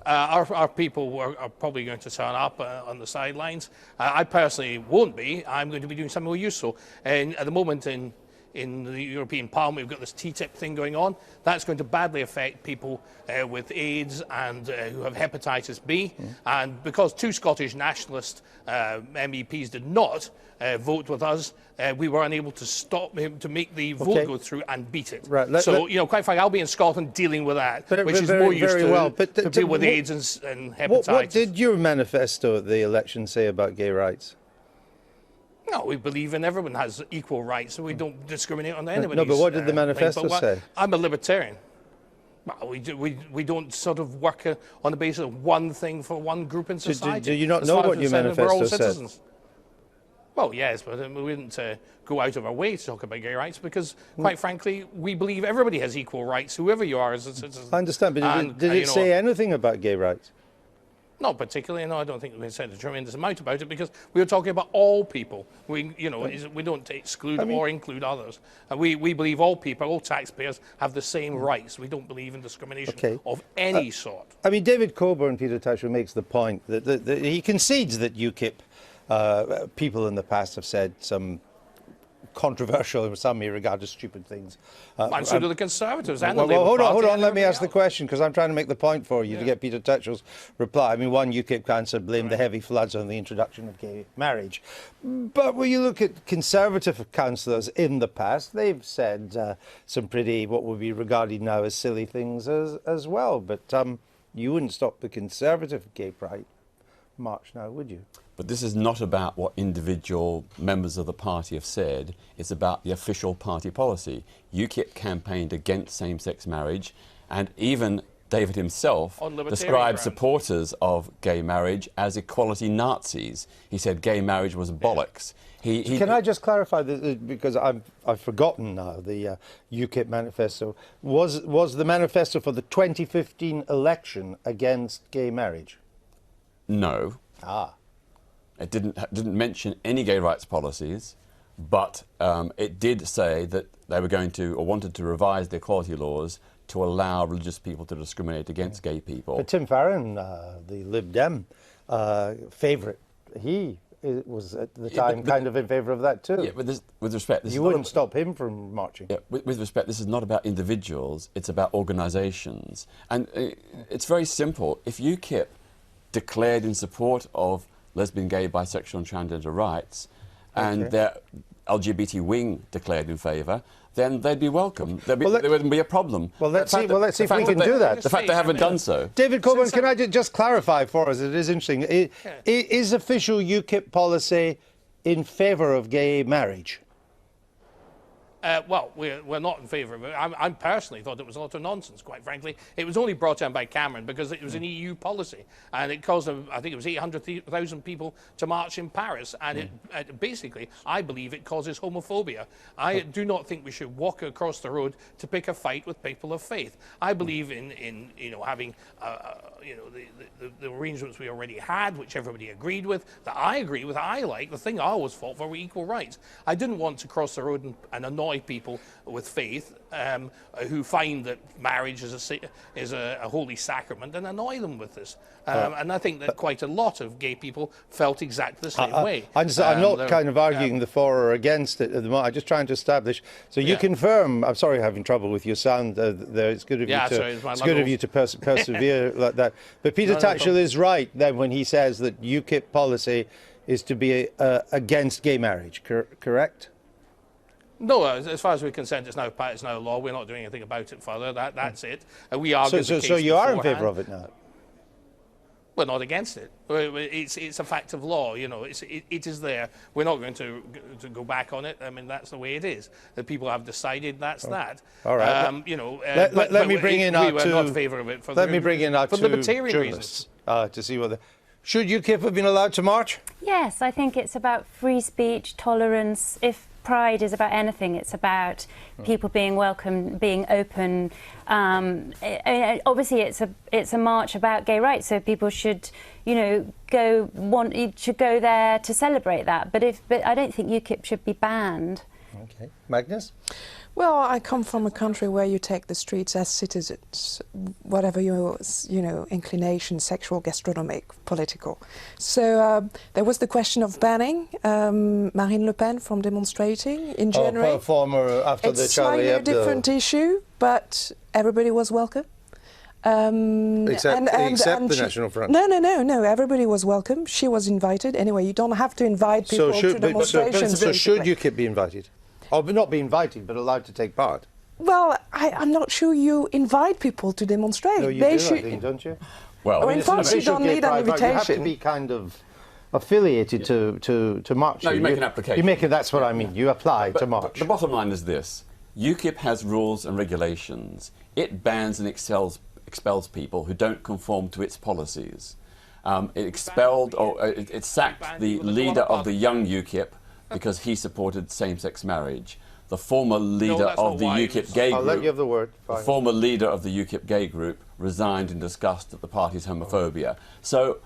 our people are probably going to turn up on the sidelines. I personally won't be. I'm going to be doing something more useful. And at the moment in in the European Parliament. We've got this TTIP thing going on. That's going to badly affect people with AIDS and who have hepatitis B. And because 2 Scottish nationalist MEPs did not vote with us, we were unable to stop him, to make the vote go through and beat it. Right. You know, quite frankly, I'll be in Scotland dealing with that, which is more used to deal with AIDS and hepatitis. What did your manifesto at the election say about gay rights? No, we believe in everyone has equal rights, so we don't discriminate on anybody. No, but what did the manifesto say? I'm a libertarian. Well, we don't sort of work on the basis of one thing for one group in society. Do you not know what your manifesto says? Well, yes, but we didn't go out of our way to talk about gay rights because, quite frankly, we believe everybody has equal rights, whoever you are as a citizen. I understand, but did it say anything about gay rights? Not particularly, no. I don't think we said a tremendous amount about it because we were talking about all people. We don't exclude or include others. And we believe all people, all taxpayers, have the same rights. We don't believe in discrimination of any sort. I mean, David Coburn, Peter Tatchell, makes the point that he concedes that UKIP people in the past have said some controversial, and some may regard as stupid things. And so do the Conservatives and well, the Labour hold Party on, let me ask the question, because I'm trying to make the point for you to get Peter Tatchell's reply. I mean, one UKIP councillor blamed the heavy floods on the introduction of gay marriage. But when you look at Conservative councillors in the past, they've said some pretty, what would be regarded now as silly things as well. But you wouldn't stop the Conservative gay pride march now, would you? But this is not about what individual members of the party have said. It's about the official party policy. UKIP campaigned against same-sex marriage, and even David himself described supporters of gay marriage as equality Nazis. He said gay marriage was bollocks. Can I just clarify this, because I've forgotten now the UKIP manifesto. Was the manifesto for the 2015 election against gay marriage? No. It didn't mention any gay rights policies, but it did say that they were going to, or wanted to, revise the equality laws to allow religious people to discriminate against gay people. But Tim Farron, the Lib Dem favourite, he was at the time kind of in favour of that too. Yeah, but with respect, you wouldn't stop him from marching. Yeah, with respect, this is not about individuals; it's about organisations, and it's very simple. If UKIP declared in support of lesbian, gay, bisexual and transgender rights, and their LGBT wing declared in favour, then they'd be welcome. There wouldn't be a problem. Well, let's see if we can do that. The fact they haven't done so. David Coburn, can I just clarify for us? It is interesting. Is official UKIP policy in favour of gay marriage? Well, we're not in favour of it. I personally thought it was a lot of nonsense, quite frankly. It was only brought in by Cameron because it was an EU policy, and it caused, I think it was 800,000 people to march in Paris, and it basically, I believe, it causes homophobia. I do not think we should walk across the road to pick a fight with people of faith. I believe in having the arrangements we already had, which everybody agreed with, that I agree with, I like. The thing I always fought for were equal rights. I didn't want to cross the road and annoy people with faith who find that marriage is a holy sacrament and annoy them with this. And I think that quite a lot of gay people felt exactly the same way. I'm not kind of arguing the for or against it at the moment. I'm just trying to establish. So you confirm. I'm sorry, having trouble with your sound there. It's good of you to persevere like that. But Peter Tatchell is right then when he says that UKIP policy is to be against gay marriage. Correct? No, as far as we're concerned, it's now law. We're not doing anything about it further. That's it. We argued the case so you are in beforehand. favour of it now? We're not against it. It's a fact of law. You know, it is there. We're not going to go back on it. I mean, that's the way it is. The people have decided that's that. All right. Let me bring in our two. We were not in favour of it for libertarian reasons. To see whether should UKIP have been allowed to march? Yes, I think it's about free speech, tolerance. If Pride is about anything, it's about people being welcome, being open. Obviously, it's a march about gay rights, so people should, go there to celebrate that. But I don't think UKIP should be banned Okay. Magnus? Well, I come from a country where you take the streets as citizens, whatever your, inclination, sexual, gastronomic, political. So there was the question of banning Marine Le Pen from demonstrating in January. After the Charlie Hebdo. It's slightly a different issue, but everybody was welcome. Except the National Front. No. Everybody was welcome. She was invited. Anyway, you don't have to invite people to demonstrations. So should UKIP be invited? Or not be invited, but allowed to take part? Well, I'm not sure you invite people to demonstrate. No, you do, I think, don't you? Well, in France, you don't need an invitation. You have to be kind of affiliated to march. No, you make an application. You make it. That's what I mean. You apply to march. The bottom line is this: UKIP has rules and regulations. It bans and expels people who don't conform to its policies. It sacked the leader of the young UKIP because he supported same-sex marriage. The former leader of the UKIP gay group, I'll let you have the word. the former leader of the UKIP gay group resigned in disgust at the party's homophobia. So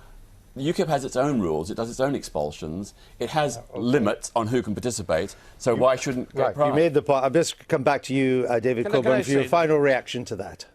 UKIP has its own rules, it does its own expulsions, it has limits on who can participate, so why shouldn't get pride? You made the point. I'll just come back to you, David Coburn, for your final reaction to that.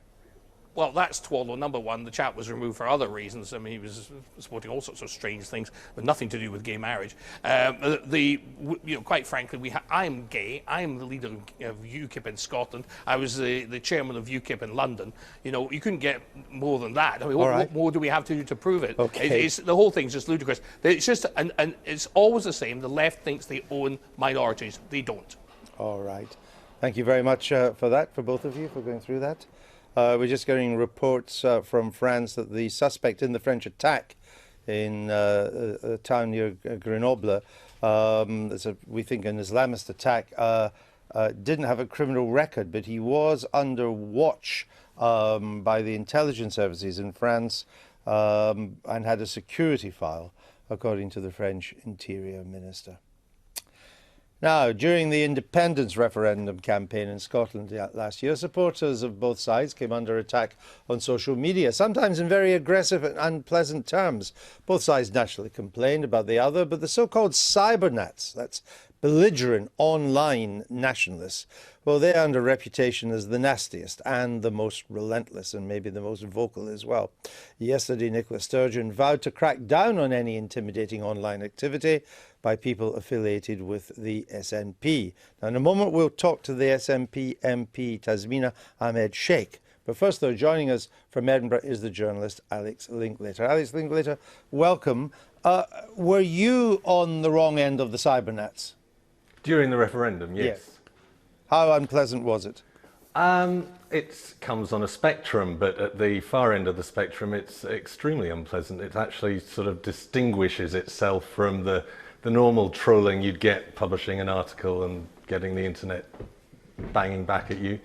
Well, that's twaddle. Number one, the chap was removed for other reasons. I mean, he was supporting all sorts of strange things, but nothing to do with gay marriage. Quite frankly, I'm gay. I'm the leader of UKIP in Scotland. I was the chairman of UKIP in London. You know, you couldn't get more than that. I mean, what more do we have to do to prove it? Okay. The whole thing's just ludicrous. It's just, and it's always the same. The left thinks they own minorities. They don't. All right. Thank you very much for that, for both of you, for going through that. We're just getting reports from France that the suspect in the French attack in a town near Grenoble, we think an Islamist attack, didn't have a criminal record, but he was under watch by the intelligence services in France and had a security file, according to the French Interior Minister. Now, during the independence referendum campaign in Scotland last year, supporters of both sides came under attack on social media, sometimes in very aggressive and unpleasant terms. Both sides naturally complained about the other, but the so-called cybernats, that's belligerent online nationalists, well, they're under reputation as the nastiest and the most relentless, and maybe the most vocal as well. Yesterday, Nicola Sturgeon vowed to crack down on any intimidating online activity by people affiliated with the SNP. Now, in a moment, we'll talk to the SNP MP Tasmina Ahmed Sheikh. But first, though, joining us from Edinburgh is the journalist Alex Linklater. Alex Linklater, welcome. Were you on the wrong end of the cybernats? During the referendum, yes. How unpleasant was it? It comes on a spectrum, but at the far end of the spectrum, it's extremely unpleasant. It actually sort of distinguishes itself from the normal trolling you'd get publishing an article and getting the internet banging back at you.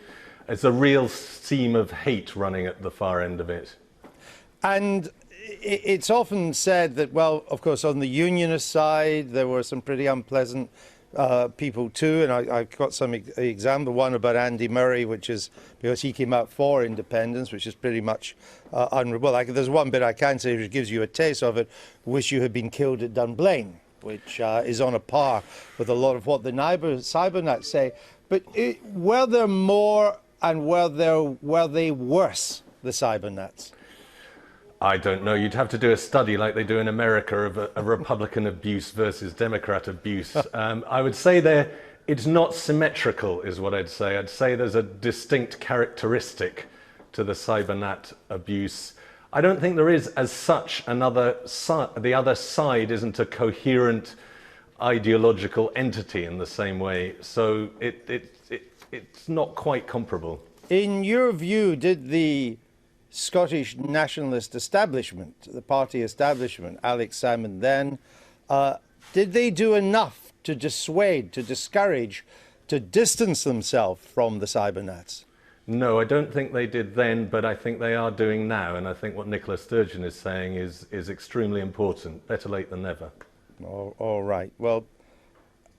It's a real seam of hate running at the far end of it. And it's often said that, well, of course, on the unionist side, there were some pretty unpleasant people too, and I've got some example, one about Andy Murray, which is because he came out for independence, which is pretty much unreal. There's one bit I can say which gives you a taste of it: wish you had been killed at Dunblane, which is on a par with a lot of what the cybernats say. But were there more, and were they worse, the cybernats? I don't know. You'd have to do a study like they do in America of a Republican abuse versus Democrat abuse. I would say it's not symmetrical, is what I'd say. I'd say there's a distinct characteristic to the cybernat abuse. I don't think there is as such the other side isn't a coherent ideological entity in the same way. So it's not quite comparable. In your view, did the Scottish nationalist establishment, the party establishment, Alex Salmond then, did they do enough to dissuade, to discourage, to distance themselves from the cybernats? No, I don't think they did then, but I think they are doing now, and I think what Nicola Sturgeon is saying is extremely important. Better late than never. All right. Well,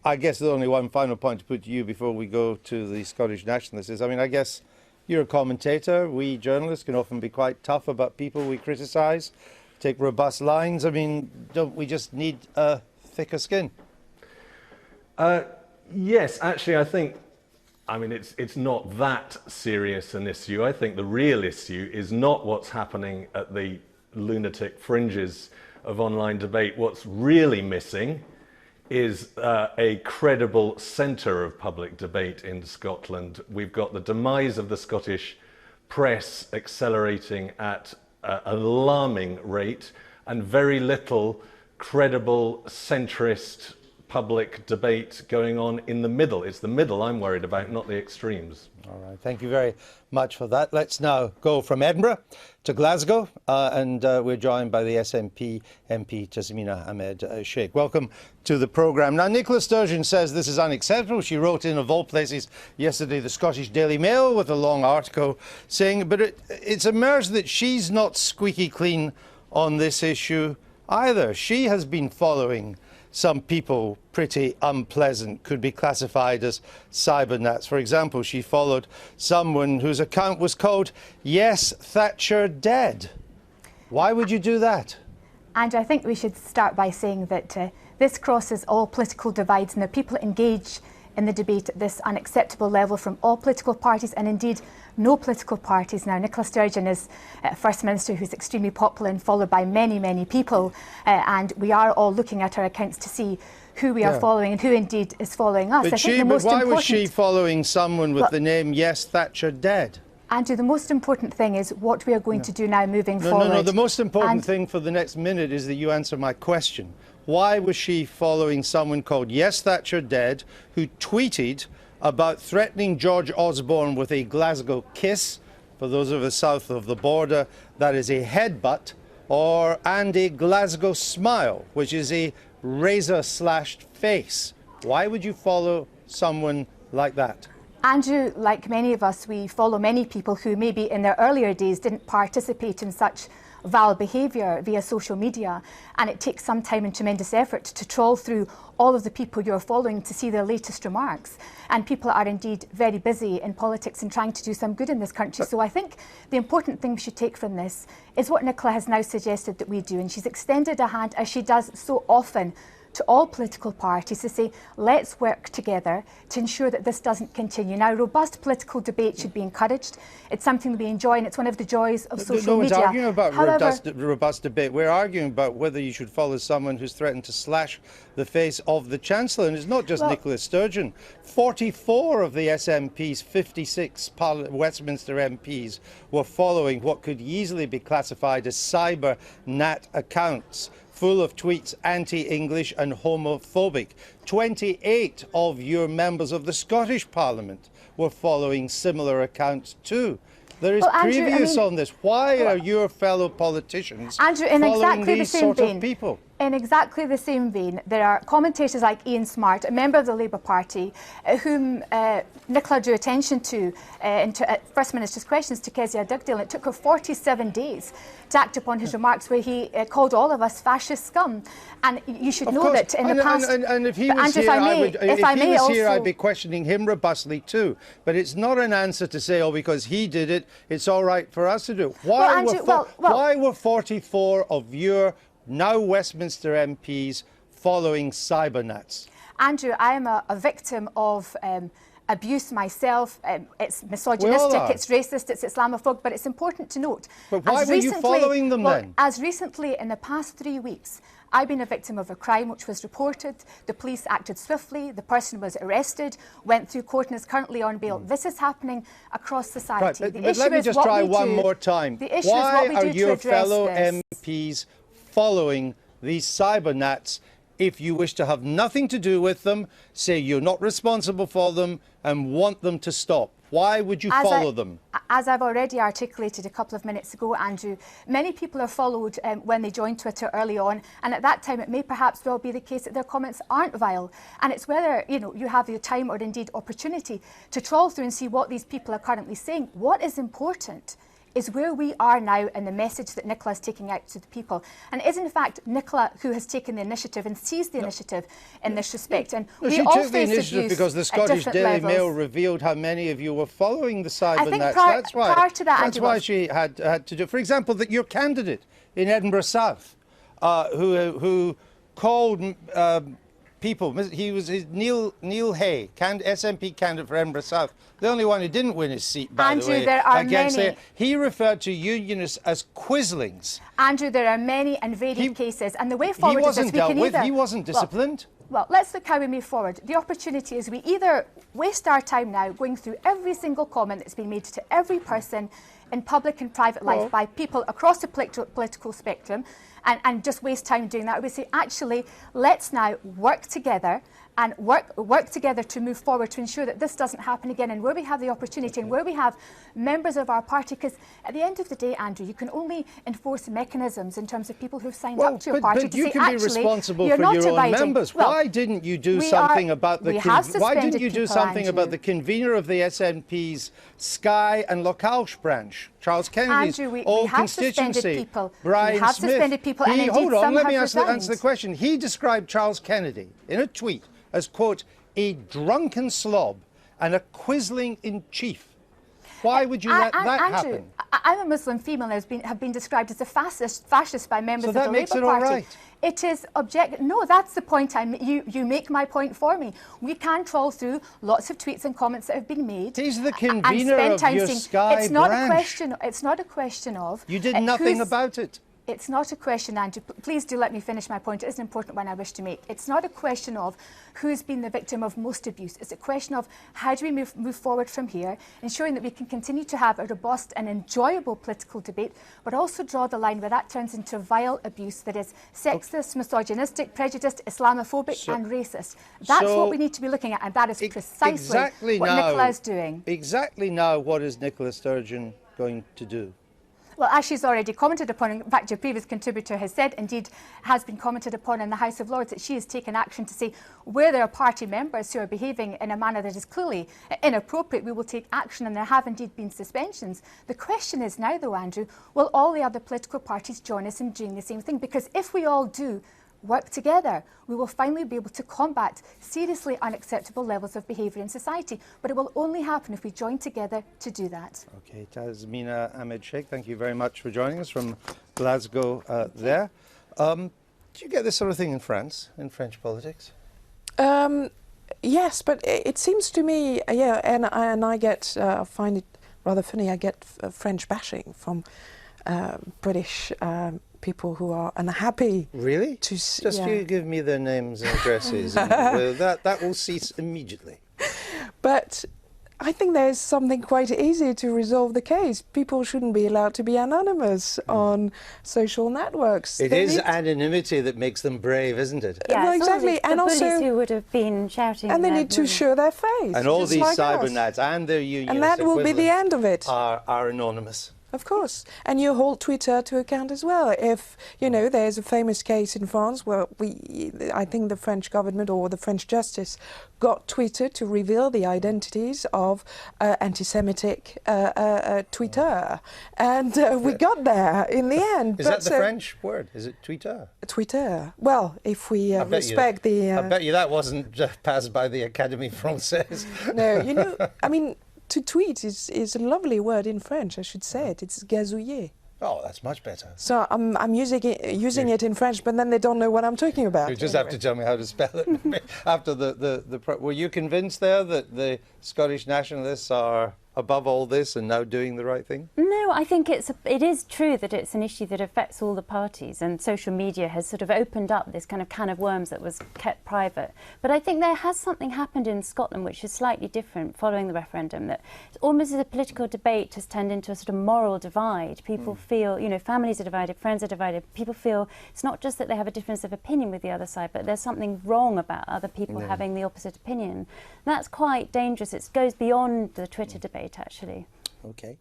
I guess there's only one final point to put to you before we go to the Scottish nationalists is, I mean, I guess you're a commentator. We journalists can often be quite tough about people we criticise, take robust lines. I mean, don't we just need a thicker skin? Yes, actually, I mean, it's not that serious an issue. I think the real issue is not what's happening at the lunatic fringes of online debate. What's really missing is a credible centre of public debate in Scotland. We've got the demise of the Scottish press accelerating at an alarming rate, and very little credible centrist public debate going on in the middle. It's the middle I'm worried about, not the extremes. All right, thank you very much for that. Let's now go from Edinburgh to Glasgow, and we're joined by the SNP MP Tasmina Ahmed Sheikh. Welcome to the programme. Now, Nicola Sturgeon says this is unacceptable. She wrote in, of all places, yesterday, the Scottish Daily Mail with a long article saying, but it's emerged that she's not squeaky clean on this issue either. She has been following some people pretty unpleasant, could be classified as cybernats. For example, she followed someone whose account was called Yes, Thatcher Dead. Why would you do that? And I think we should start by saying that this crosses all political divides, and that people engage in the debate at this unacceptable level from all political parties, and indeed no political parties. Now, Nicola Sturgeon is First Minister who's extremely popular and followed by many, many people, and we are all looking at our accounts to see who we are following and who indeed is following us. But why was she following someone with the name Yes, Thatcher Dead? Andrew, the most important thing is what we are going to do now moving forward. No, the most important thing for the next minute is that you answer my question. Why was she following someone called Yes, Thatcher Dead, who tweeted about threatening George Osborne with a Glasgow kiss? For those of us south of the border, that is a headbutt, and a Glasgow smile, which is a razor-slashed face. Why would you follow someone like that? Andrew, like many of us, we follow many people who maybe in their earlier days didn't participate in such vile behaviour via social media, and it takes some time and tremendous effort to trawl through all of the people you're following to see their latest remarks. And people are indeed very busy in politics and trying to do some good in this country. So I think the important thing we should take from this is what Nicola has now suggested that we do, and she's extended a hand, as she does so often, to all political parties to say, let's work together to ensure that this doesn't continue. Now, robust political debate should be encouraged. It's something we enjoy, and it's one of the joys of social media. No one's arguing about robust debate. We're arguing about whether you should follow someone who's threatened to slash the face of the Chancellor. And it's not just Nicola Sturgeon. 44 of the SNP's 56 Westminster MPs were following what could easily be classified as cyber nat accounts, full of tweets anti-English and homophobic. 28 of your members of the Scottish Parliament were following similar accounts too. There is previous on this. Why are your fellow politicians following these sort of people? In exactly the same vein, there are commentators like Ian Smart, a member of the Labour Party, whom Nicola drew attention to First Minister's questions to Kezia Dugdale. It took her 47 days to act upon his remarks where he called all of us fascist scum. And you should know that in the past... And if he was here, I'd be questioning him robustly too. But it's not an answer to say, oh, because he did it, it's all right for us to do it. Why were 44 of your now Westminster MPs following cybernats? Andrew, I am a victim of abuse myself. It's misogynistic, it's racist, it's Islamophobic, but it's important to note. But why were you following them then? As recently in the past 3 weeks, I've been a victim of a crime which was reported. The police acted swiftly. The person was arrested, went through court and is currently on bail. This is happening across society. Right, but let me just try one more time. Why are your fellow MPs following these cybernats? If you wish to have nothing to do with them, say you're not responsible for them and want them to stop, why would you follow them? As I've already articulated a couple of minutes ago, Andrew, many people are followed when they joined Twitter early on, and at that time it may perhaps well be the case that their comments aren't vile. And it's whether you have the time or indeed opportunity to trawl through and see what these people are currently saying. What is important is where we are now and the message that Nicola is taking out to the people. And it is in fact Nicola who has taken the initiative and seized the initiative in this respect. And she took the initiative because the Scottish Daily Mail revealed how many of you were following the cybernats. That's why. Prior to that, that's why she had to do. For example, that your candidate in Edinburgh South, who called people. Neil Hay, SNP candidate for Edinburgh South. The only one who didn't win his seat, by Andrew, the way, there are against many. he referred to unionists as quislings. Andrew, there are many and varied cases, and the way forward is this: we can either. He wasn't disciplined. Well, let's look how we move forward. The opportunity is we either waste our time now going through every single comment that's been made to every person in public and private life by people across the political spectrum and just waste time doing that. We say, actually, let's now work together and work together to move forward to ensure that this doesn't happen again, and where we have the opportunity and where we have members of our party, because at the end of the day, Andrew, you can only enforce mechanisms in terms of people who've signed up to your party but to you say, can be actually, responsible you're for not your own abiding. members. Well, why didn't you do something about the why didn't you do something about the convener of the SNP's Skye and Lochalsh branch, Charles Kennedy's Andrew, we old have suspended constituency, people. Brian We have Smith. suspended people, and indeed hold on, some let me have answer resigned. the question. He described Charles Kennedy in a tweet as, quote, a drunken slob and a quisling in chief. Why would you let that Andrew, happen? I'm a Muslim female and have been described as a fascist by members So of the that makes Labour it all Party. right. It is No, that's the point. You make my point for me. We can trawl through lots of tweets and comments that have been made. He's the and convener spend of time your saying, Skye it's not branch. a question. It's not a question of. You did nothing who's- about it. It's not a question, Andrew. Please do let me finish my point. It is an important one I wish to make. It's not a question of who's been the victim of most abuse. It's a question of how do we move forward from here, ensuring that we can continue to have a robust and enjoyable political debate, but also draw the line where that turns into vile abuse that is sexist, misogynistic, prejudiced, Islamophobic and racist. That's what we need to be looking at, and that is precisely what Nicola is doing. Exactly now, what is Nicola Sturgeon going to do? Well, as she's already commented upon, in fact, your previous contributor has said, indeed, has been commented upon in the House of Lords, that she has taken action to say where there are party members who are behaving in a manner that is clearly inappropriate, we will take action, and there have indeed been suspensions. The question is now, though, Andrew, will all the other political parties join us in doing the same thing? Because if we all do work together, we will finally be able to combat seriously unacceptable levels of behaviour in society. But it will only happen if we join together to do that. Okay, Tasmina Ahmed Sheikh, thank you very much for joining us from Glasgow there. Do you get this sort of thing in France, in French politics? Yes, but it seems to me, yeah, and I get, I find it rather funny, I get French bashing from British people who are unhappy. Really? Just you give me their names and addresses, and that will cease immediately. But I think there's something quite easy to resolve the case. People shouldn't be allowed to be anonymous on social networks. It is anonymity that makes them brave, isn't it? Yeah, well, exactly. And also who would have been shouting. And they need to show their face. And all these like cybernats and their unions, and that will be the end of it. Are anonymous. Of course. And you hold Twitter to account as well. If, you know, there's a famous case in France where I think the French government or the French justice got Twitter to reveal the identities of anti-Semitic Twitter. And we got there in the end. Is that the French word? Is it Twitter? Twitter. Well, if we respect the... I bet you that wasn't passed by the Académie Française. No, you know, I mean... To tweet is a lovely word in French, I should say it. It's gazouiller. Oh, that's much better. So I'm using it in French, but then they don't know what I'm talking about. You just have to tell me how to spell it. After were you convinced there that the Scottish nationalists are above all this and now doing the right thing? No, I think it is true that it's an issue that affects all the parties, and social media has sort of opened up this kind of can of worms that was kept private. But I think there has something happened in Scotland which is slightly different following the referendum, that almost as a political debate has turned into a sort of moral divide. People feel, you know, families are divided, friends are divided. People feel it's not just that they have a difference of opinion with the other side, but there's something wrong about other people having the opposite opinion. And that's quite dangerous. It goes beyond the Twitter debate, actually. Okay.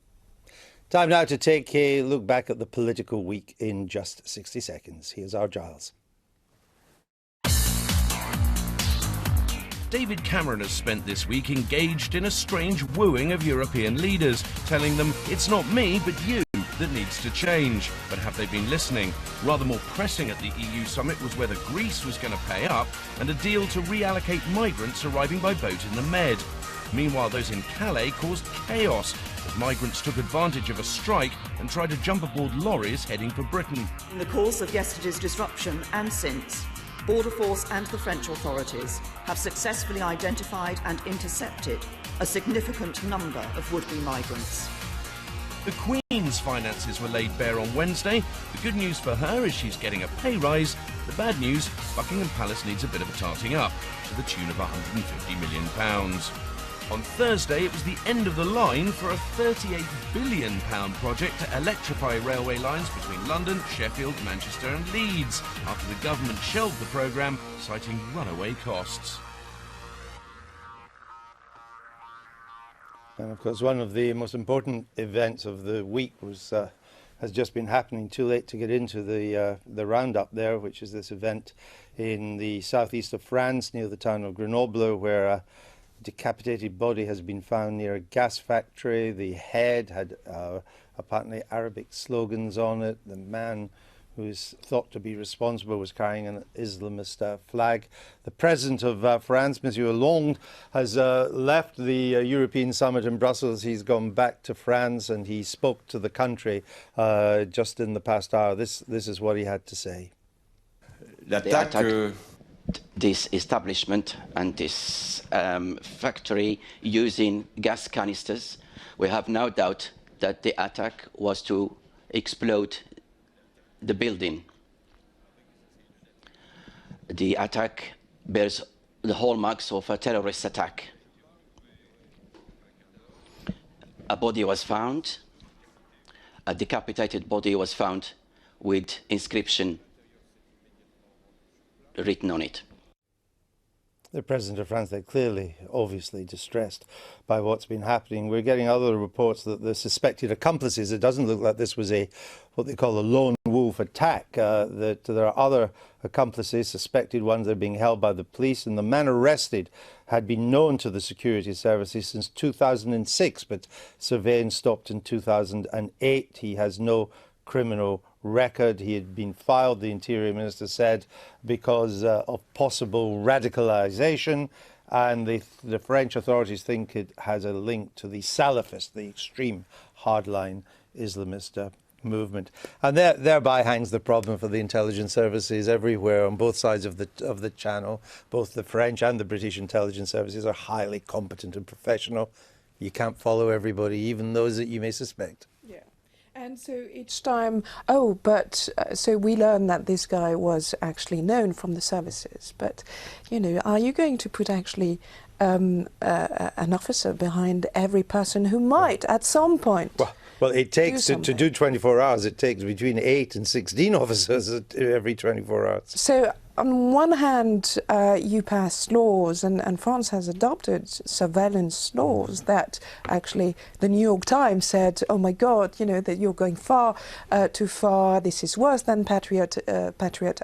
Time now to take a look back at the political week in just 60 seconds. Here's our Giles. David Cameron has spent this week engaged in a strange wooing of European leaders, telling them it's not me but you that needs to change. But have they been listening? Rather more pressing at the EU summit was whether Greece was going to pay up and a deal to reallocate migrants arriving by boat in the Med. Meanwhile, those in Calais caused chaos as migrants took advantage of a strike and tried to jump aboard lorries heading for Britain. In the course of yesterday's disruption and since, Border Force and the French authorities have successfully identified and intercepted a significant number of would-be migrants. The Queen's finances were laid bare on Wednesday. The good news for her is she's getting a pay rise. The bad news, Buckingham Palace needs a bit of a tarting up, to the tune of £150 million. On Thursday, it was the end of the line for a £38 billion project to electrify railway lines between London, Sheffield, Manchester and Leeds, after the government shelved the programme, citing runaway costs. And of course, one of the most important events of the week was has just been happening. Too late to get into the roundup there, which is this event in the southeast of France, near the town of Grenoble, where a decapitated body has been found near a gas factory. The head had apparently Arabic slogans on it. The man who is thought to be responsible was carrying an Islamist flag. The president of France, Monsieur Hollande, has left the European summit in Brussels. He's gone back to France and he spoke to the country just in the past hour. This is what he had to say. They attacked this establishment and this factory using gas canisters. We have no doubt that the attack was to explode the building. The attack bears the hallmarks of a terrorist attack. A body was found, a decapitated body was found with inscription written on it. The President of France, they're clearly, obviously distressed by what's been happening. We're getting other reports that the suspected accomplices, it doesn't look like this was what they call a lone wolf attack, that there are other accomplices, suspected ones that are being held by the police, and the man arrested had been known to the security services since 2006, but surveillance stopped in 2008. He has no criminal record. He had been filed, the Interior Minister said, because of possible radicalization, and the French authorities think it has a link to the Salafist, the extreme hardline Islamist movement. And thereby hangs the problem for the intelligence services everywhere on both sides of the channel. Both the French and the British intelligence services are highly competent and professional. You can't follow everybody, even those that you may suspect. Yeah. And so each time, so we learned that this guy was actually known from the services. But, you know, are you going to put actually an officer behind every person who might at some point? Well, it takes to do 24 hours, it takes between 8 and 16 officers every 24 hours. So on one hand, you pass laws, and France has adopted surveillance laws that actually the New York Times said, oh my God, you know, that you're going too far, this is worse than Patriot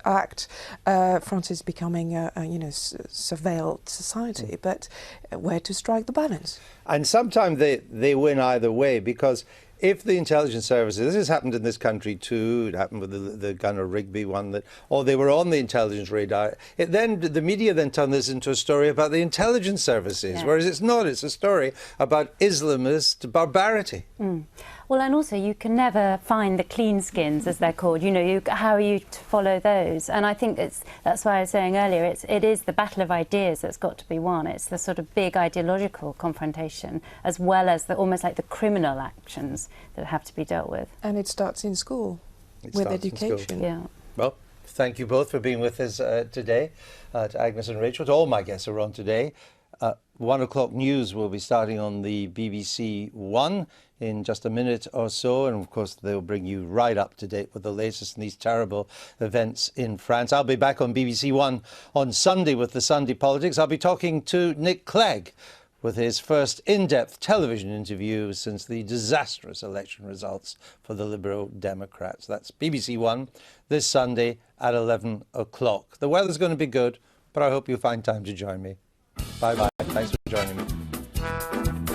Act. France is becoming a surveilled society, but where to strike the balance? And sometimes they win either way, because if the intelligence services, this has happened in this country too, it happened with the Gunner Rigby one, they were on the intelligence radar, the media then turned this into a story about the intelligence services, whereas it's not, it's a story about Islamist barbarity. Mm. Well, and also you can never find the clean skins, as they're called. You know, how are you to follow those? And I think that's why I was saying earlier, it is the battle of ideas that's got to be won. It's the sort of big ideological confrontation, as well as almost like the criminal actions that have to be dealt with. And it starts in school, with education. Yeah. Well, thank you both for being with us today, to Agnes and Rachel, to all my guests who are on today. 1 o'clock news will be starting on the BBC One in just a minute or so, and of course they'll bring you right up to date with the latest in these terrible events in France. I'll be back on BBC One on Sunday with the Sunday Politics. I'll be talking to Nick Clegg with his first in-depth television interview since the disastrous election results for the Liberal Democrats. That's BBC One this Sunday at 11 o'clock. The weather's going to be good, but I hope you'll find time to join me. Bye-bye. Thanks for joining me.